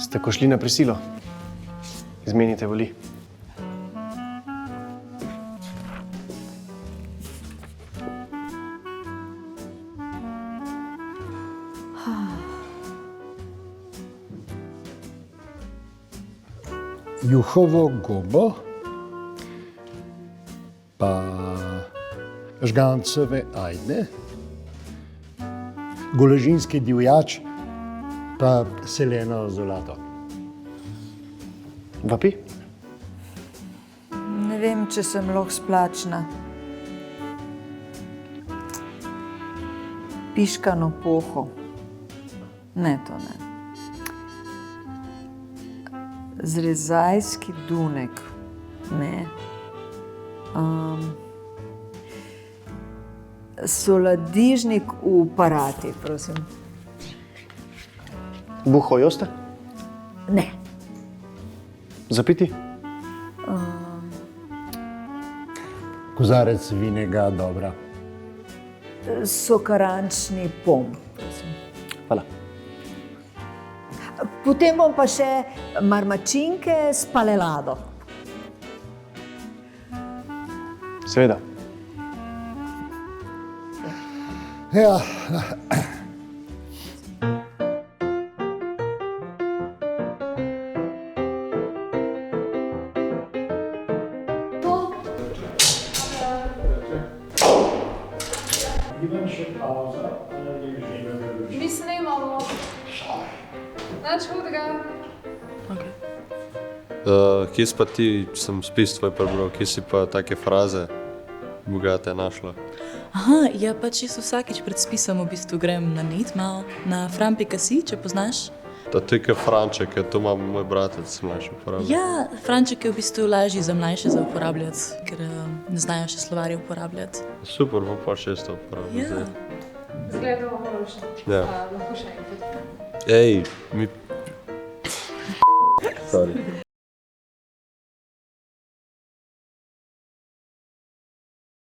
Ste ko šli na prisilo? Izmenite voli. Juhovo gobo, pa žgancove ajde, golažinski divjač, pa seleno zlato. Vapi? Ne vem, če sem lahko splačna. Piškano poho. Ne, to ne. Zrezajski dunek. Ne. Soladižnik v parati, prosim. Buho joste? Ne. Zapiti? Kozarec vinega, dobra. Sokarančni pom, prosim. Hvala. Potem bom pa še marmačinke s palelado. Seveda. Ja, Mi snemamo. Nič hudega. Kje si pa ti, sem spis tvoj prebral, kje si pa take fraze bogate našla? Aha, ja pač jaz vsakič pred spisom v bistvu grem na net malo, na fran.si, če poznaš. To je kot Franček, to ima moj bratec mlajši uporablja. Ja, Franček je v bistvu lažji za mlajše za uporabljati, ker ne znajo še slovarje uporabljati. Super, bom pa še to uporabljal Ja. zdaj. Zgleda, da bomo še. Ja. Lahko še enkrat. Ej, mi... Sorry.